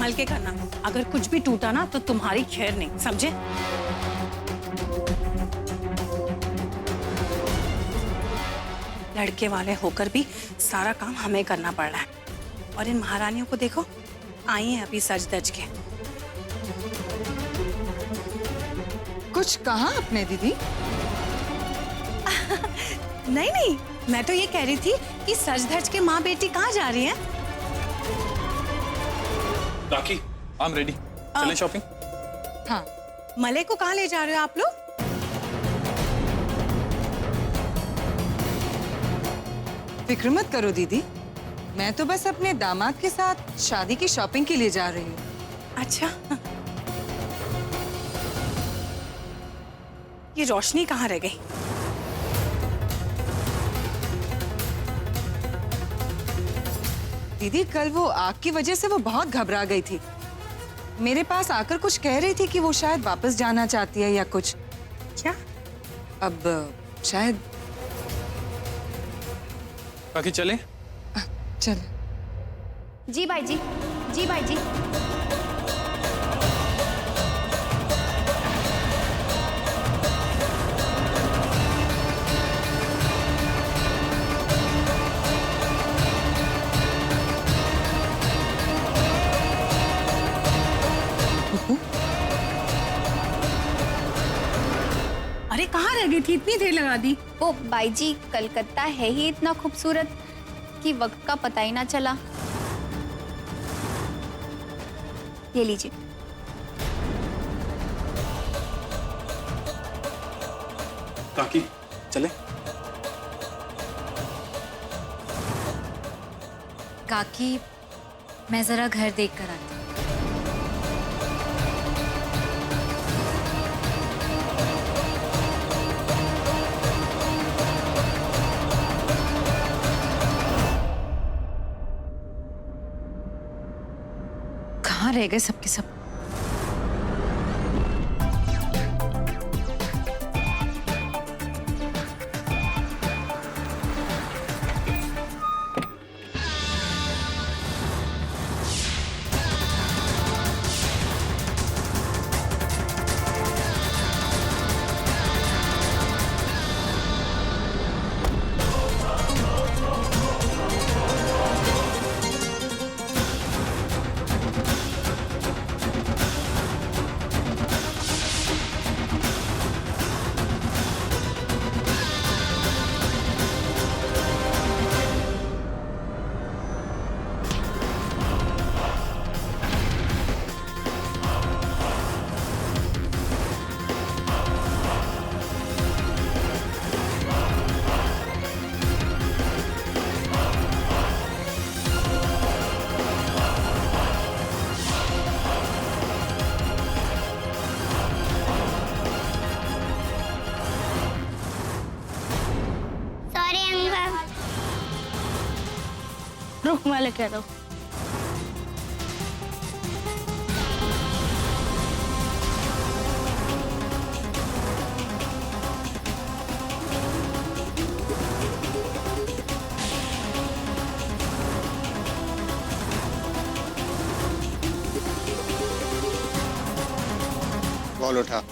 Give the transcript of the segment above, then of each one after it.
संभाल के करना, अगर कुछ भी टूटा ना तो तुम्हारी खैर नहीं, समझे? लड़के वाले होकर भी सारा काम हमें करना पड़ रहा है। और इन महारानियों को देखो, आई हैं अभी सज धज के। कुछ कहा आपने दीदी? नहीं नहीं, मैं तो ये कह रही थी कि सज धज के माँ बेटी कहाँ जा रही हैं? राखी, आई एम रेडी। चलें शॉपिंग? हाँ। मले को कहाँ ले जा रहे हो आप लोग? फिक्र मत करो दीदी, मैं तो बस अपने दामाद के साथ शादी की शॉपिंग के लिए जा रही हूँ। अच्छा, ये रोशनी कहाँ रह गई? दीदी कल वो आग की वजह से वो बहुत घबरा गई थी। मेरे पास आकर कुछ कह रही थी कि वो शायद वापस जाना चाहती है या कुछ। क्या? अब शायद। राखी चलें? चल। जी भाई जी, जी भाई जी। अरे कहाँ रह गई थी, इतनी देर लगा दी? वो भाई जी, कलकत्ता है ही इतना खूबसूरत कि वक्त का पता ही ना चला। ये लीजिए। राखी चलें? काकी, मैं जरा घर देख कर आती हूँ। कहाँ रह गए सबके सब? रुक, मैं लेके आता हूँ। बॉल उठा।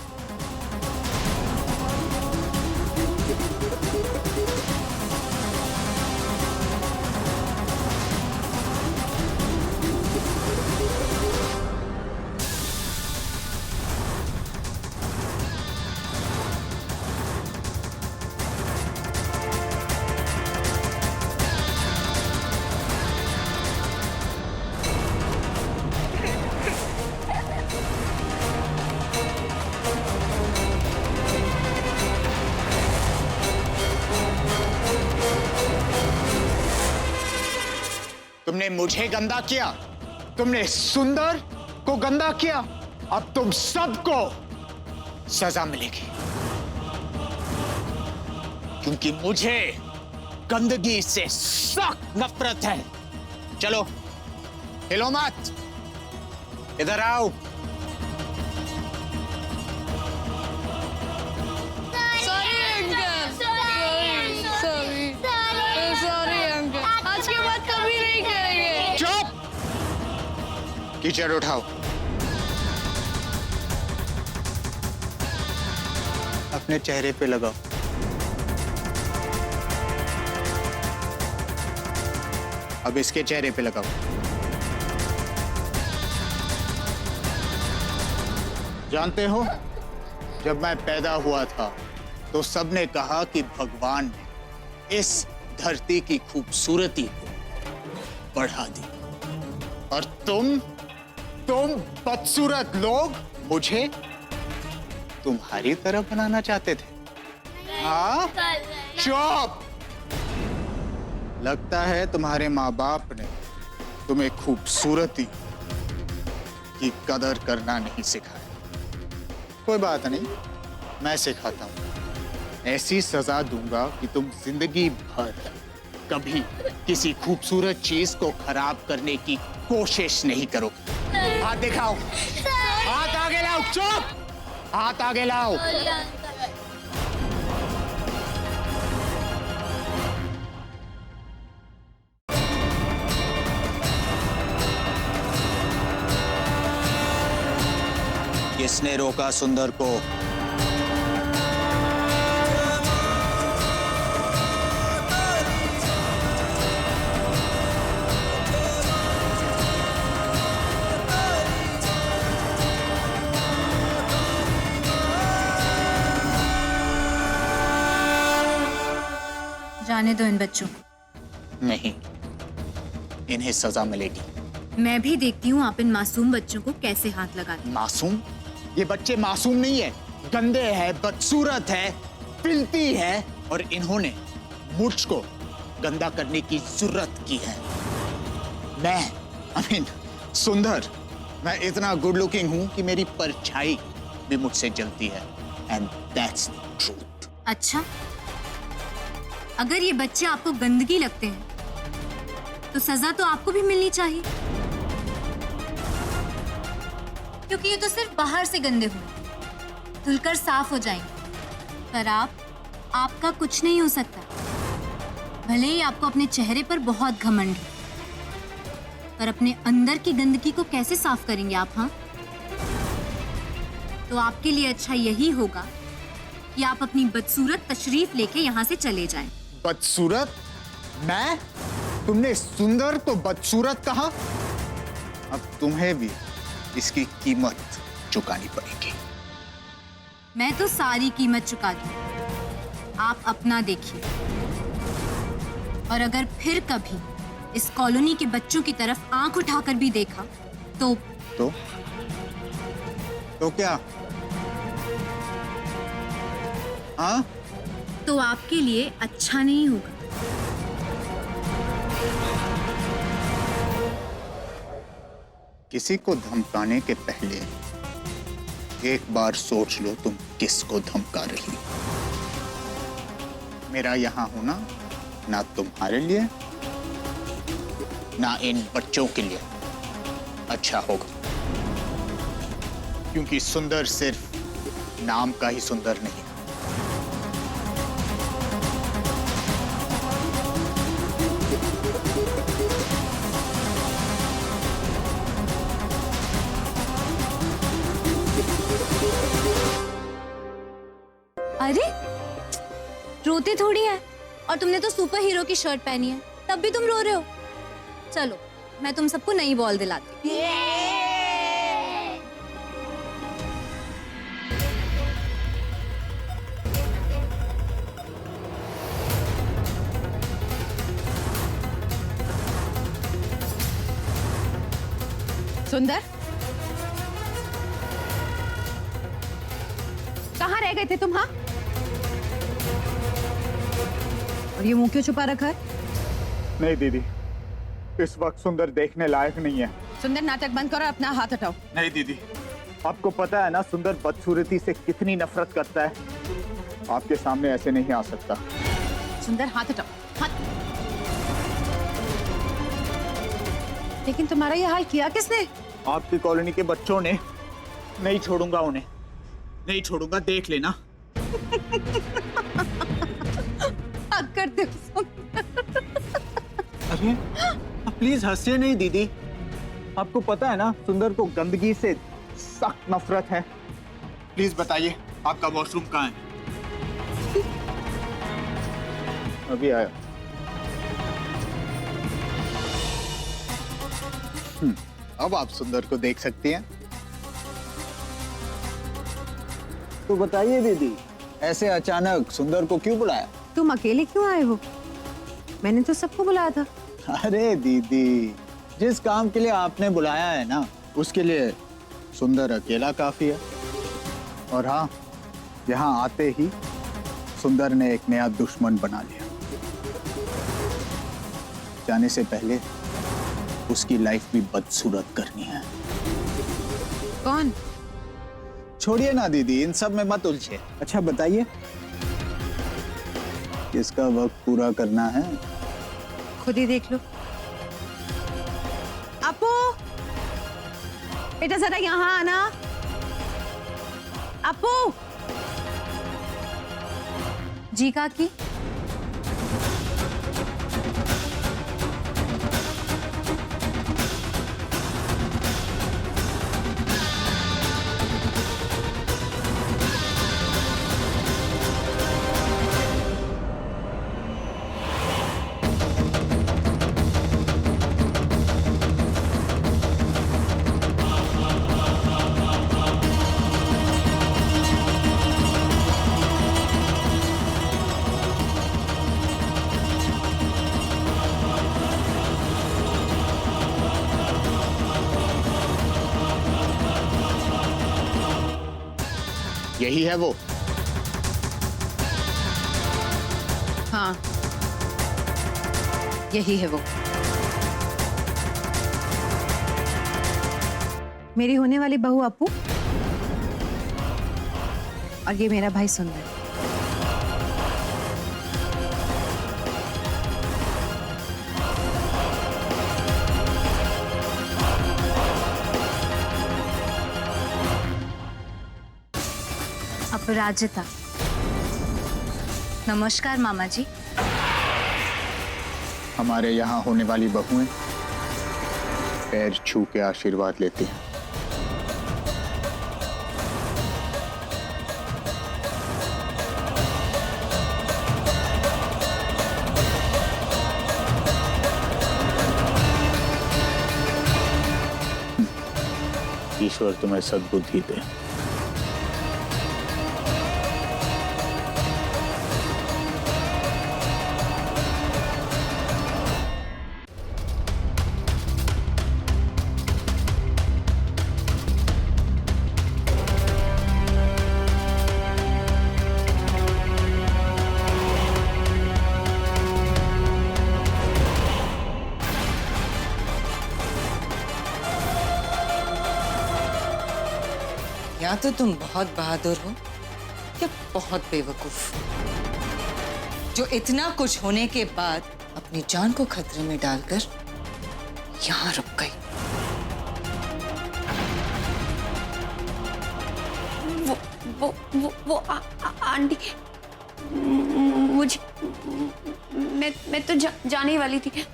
तुमने मुझे गंदा किया, तुमने सुंदर को गंदा किया, अब तुम सबको सजा मिलेगी, क्योंकि मुझे गंदगी से सख्त नफरत है। चलो हिलो मत, इधर आओ। कीचड़ उठाओ। अपने चेहरे पे लगाओ। अब इसके चेहरे पे लगाओ। जानते हो, जब मैं पैदा हुआ था तो सबने कहा कि भगवान ने इस धरती की खूबसूरती को बढ़ा दी, और तुम बदसूरत लोग मुझे तुम्हारी तरह बनाना चाहते थे। हाँ, चुप। लगता है तुम्हारे माँ बाप ने तुम्हें खूबसूरती की कदर करना नहीं सिखाया। कोई बात नहीं, मैं सिखाता हूँ। ऐसी सजा दूंगा कि तुम जिंदगी भर कभी किसी खूबसूरत चीज को खराब करने की कोशिश नहीं करोगे। हाथ दिखाओ, हाथ आगे लाओ। चुप, हाथ आगे लाओ। किसने रोका सुंदर को? जाने दो इन बच्चों को। नहीं, इन्हें सजा मिलेगी। मैं भी देखती हूँ आप इन मासूम बच्चों को कैसे हाथ लगाते। मासूम? ये बच्चे मासूम नहीं है, गंदे हैं, बदसूरत है, फिल्ती है, और इन्होंने मुझको गंदा करने की जुर्रत की है। मैं सुंदर, मैं इतना गुड लुकिंग हूं कि मेरी परछाई भी मुझसे जलती है। And that's the truth. अच्छा, अगर ये बच्चे आपको गंदगी लगते हैं तो सजा तो आपको भी मिलनी चाहिए, क्योंकि ये तो सिर्फ बाहर से गंदे हुए, धुलकर साफ हो जाएंगे। पर आपका कुछ नहीं हो सकता। भले ही आपको अपने चेहरे पर बहुत घमंड है, पर अपने अंदर की गंदगी को कैसे साफ करेंगे आप? हाँ, तो आपके लिए अच्छा यही होगा कि आप अपनी बदसूरत तशरीफ लेके यहाँ से चले जाएं। बदसूरत? मैं? तुमने सुंदर को बदसूरत कहा? अब तुम्हें भी इसकी कीमत चुकानी पड़ेगी। मैं तो सारी कीमत चुका दूं, आप अपना देखिए। और अगर फिर कभी इस कॉलोनी के बच्चों की तरफ आंख उठाकर भी देखा तो क्या? हाँ? तो आपके लिए अच्छा नहीं होगा। किसी को धमकाने के पहले एक बार सोच लो तुम किसको धमका रही। मेरा यहाँ होना ना तुम्हारे लिए ना इन बच्चों के लिए अच्छा होगा, क्योंकि सुंदर सिर्फ नाम का ही सुंदर नहीं। अरे रोते थोड़ी है, और तुमने तो सुपर हीरो की शर्ट पहनी है, तब भी तुम रो रहे हो। चलो मैं तुम सबको नई बॉल दिलाती हूँ। सुंदर, कहाँ रह गए थे तुम? हाँ, और ये मुंह क्यों छुपा रखा है? नहीं दीदी, इस वक्त सुंदर देखने लायक नहीं है। सुंदर, नाटक बंद करो, अपना हाथ हटाओ। नहीं दीदी, आपको पता है ना सुंदर बदसूरती से कितनी नफरत करता है। आपके सामने ऐसे नहीं आ सकता। सुंदर, हाथ हटाओ, हाथ। लेकिन तुम्हारा ये हाल किया किसने? आपकी कॉलोनी के बच्चों ने। नहीं छोड़ूंगा उन्हें, नहीं छोड़ूंगा, देख लेना। करते हो अरे प्लीज हंसिए नहीं दीदी, आपको पता है ना, सुंदर को गंदगी से सख्त नफरत है। प्लीज बताइए आपका वॉशरूम कहाँ है? अभी आया। अब आप सुंदर को देख सकती हैं। तो बताइए दीदी, ऐसे अचानक सुंदर को क्यों बुलाया? तुम अकेले क्यों आए हो? मैंने तो सबको बुलाया था। अरे दीदी, जिस काम के लिए आपने बुलाया है ना, उसके लिए सुंदर अकेला काफी है। और हाँ, यहाँ आते ही सुंदर ने एक नया दुश्मन बना लिया। जाने से पहले उसकी लाइफ भी बदसूरत करनी है। कौन? छोड़िए ना दीदी, इन सब में मत उलझिए। अच्छा बताइए, किसका वक्त पूरा करना है? खुद ही देख लो। अपू, बेटा जरा यहाँ आना। अपू। जी काकी। यही है वो? हाँ, यही है वो। मेरी होने वाली बहू अपू और ये मेरा भाई सुंदर। अपराजिता। नमस्कार मामा जी। हमारे यहाँ होने वाली बहुएं पैर छू के आशीर्वाद लेती हैं। ईश्वर तुम्हें सद्बुद्धि दे। या तो तुम बहुत बहादुर हो या बहुत बेवकूफ, जो इतना कुछ होने के बाद अपनी जान को खतरे में डालकर यहाँ रुक गई। वो आंटी, मुझे मैं तो जाने ही वाली थी,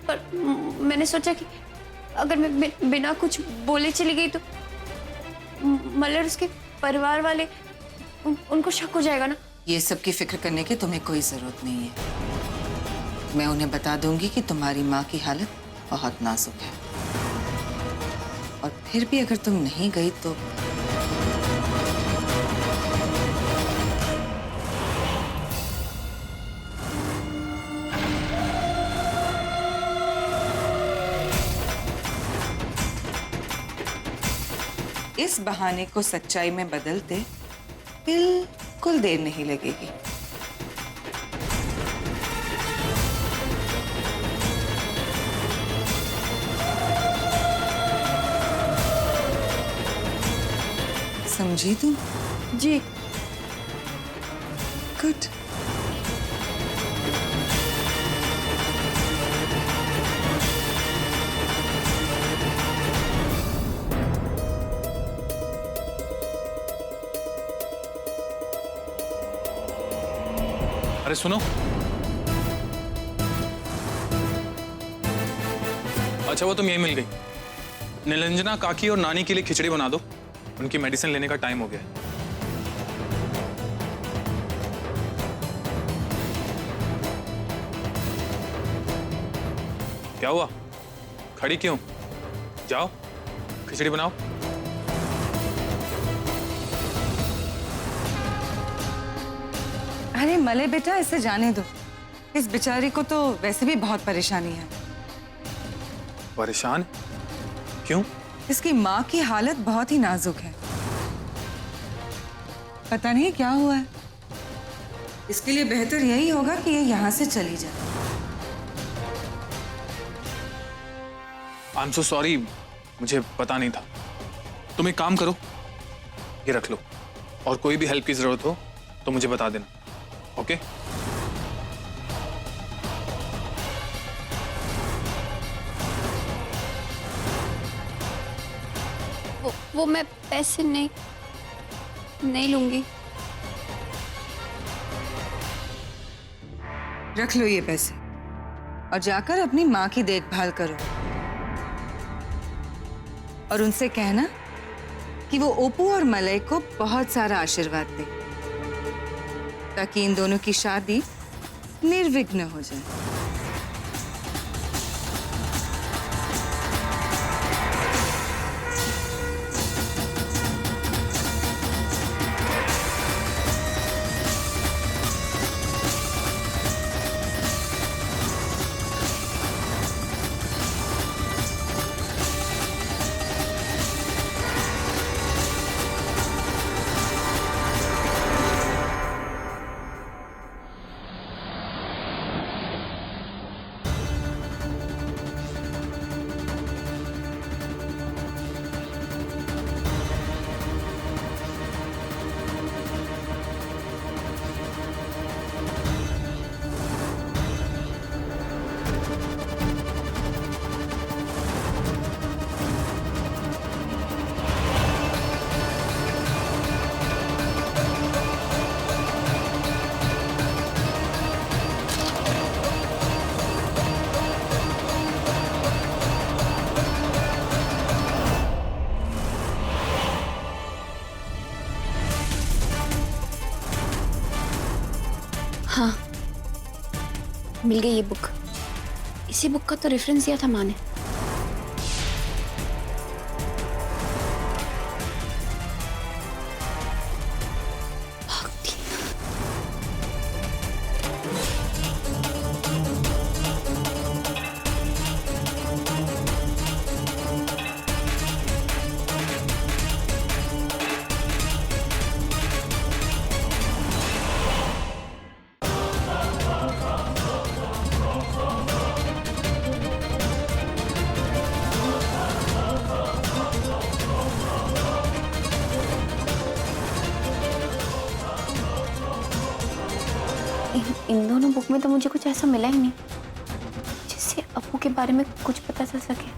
पर मैंने सोचा कि अगर मैं बिना कुछ बोले चली गई तो मलर उसके परिवार वाले उनको शक हो जाएगा ना। ये सब की फिक्र करने की तुम्हें कोई जरूरत नहीं है। मैं उन्हें बता दूंगी कि तुम्हारी माँ की हालत बहुत नाजुक है, और फिर भी अगर तुम नहीं गई तो इस बहाने को सच्चाई में बदलते बिल्कुल देर नहीं लगेगी। समझी तुम? जी। गुड। अरे सुनो, अच्छा वो तुम यहीं मिल गई। निरंजना काकी और नानी के लिए खिचड़ी बना दो, उनकी मेडिसिन लेने का टाइम हो गया है। क्या हुआ, खड़ी क्यों? जाओ खिचड़ी बनाओ। अरे मले बेटा, इसे जाने दो। इस बेचारी को तो वैसे भी बहुत परेशानी है। परेशान? क्यों? इसकी माँ की हालत बहुत ही नाजुक है। पता नहीं क्या हुआ है। इसके लिए बेहतर यही होगा कि ये यहाँ से चली जाए। आई एम सो सॉरी, मुझे पता नहीं था। तुम एक काम करो, ये रख लो, और कोई भी हेल्प की जरूरत हो तो मुझे बता देना, ओके? वो मैं पैसे नहीं लूंगी। रख लो ये पैसे और जाकर अपनी माँ की देखभाल करो। और उनसे कहना कि वो ओपू और मलय को बहुत सारा आशीर्वाद दे, ताकि इन दोनों की शादी निर्विघ्न हो जाए। हाँ, मिल गई ये बुक। इसी बुक का तो रेफरेंस दिया था माँ ने। इन दोनों बुक में तो मुझे कुछ ऐसा मिला ही नहीं जिससे अपू के बारे में कुछ पता चल सके।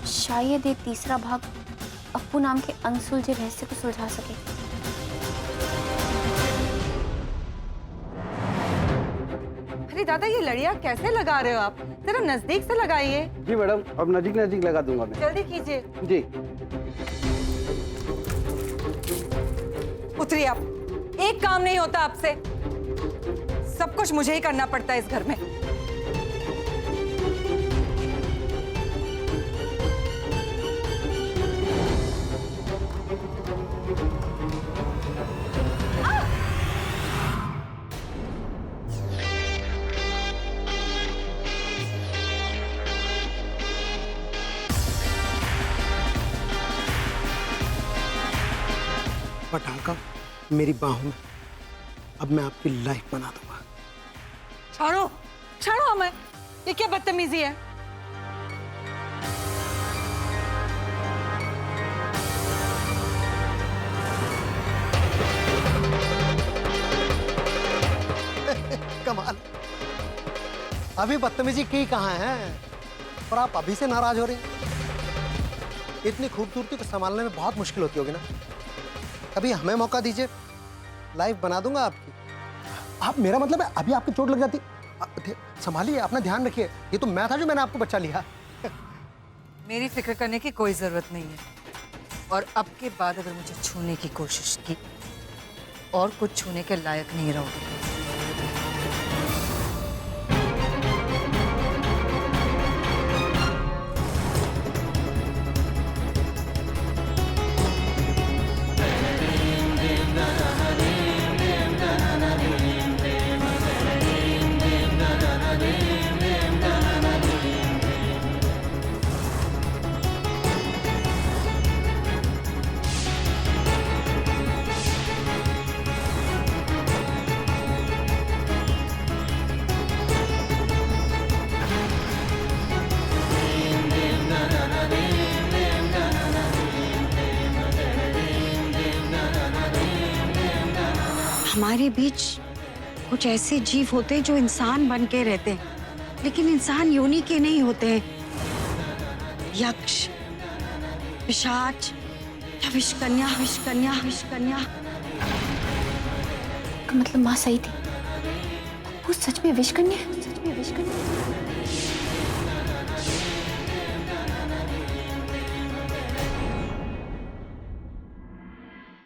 शायद ये तीसरा भाग अपू नाम के अनसुलझे रहस्य को सुलझा सके। अरे दादा, ये लड़िया कैसे लगा रहे हो आप? जरा नजदीक से लगाइए। जी मैडम, अब नजीक नजीक लगा दूंगा मैं। जल्दी कीजिए। जी। उतरिए आप। एक काम नहीं होता आपसे, सब कुछ मुझे ही करना पड़ता है इस घर में। पटाखा मेरी बाहों में, अब मैं आपकी लाइफ बना दूंगा। छोड़ो छोड़ो हमें, ये क्या बदतमीजी है? कमाल, अभी बदतमीजी की कहाँ है और आप अभी से नाराज हो रही हैं? इतनी खूबसूरती को संभालने में बहुत मुश्किल होती होगी ना। अभी हमें मौका दीजिए, लाइफ बना दूंगा आपकी। आप, मेरा मतलब है अभी आपकी चोट लग जाती, संभालिए, अपना ध्यान रखिए। ये तो मैं था जो मैंने आपको बचा लिया। मेरी फिक्र करने की कोई जरूरत नहीं है। और अब के बाद अगर मुझे छूने की कोशिश की और कुछ छूने के लायक नहीं रहोगे। हमारे बीच कुछ ऐसे जीव होते हैं जो इंसान बन के रहते हैं, लेकिन इंसान योनि के नहीं होते हैं। यक्ष, पिशाच या विषकन्या, विषकन्या, विषकन्या। मतलब माँ सही थी, वो सच में विषकन्या है, सच में विषकन्या।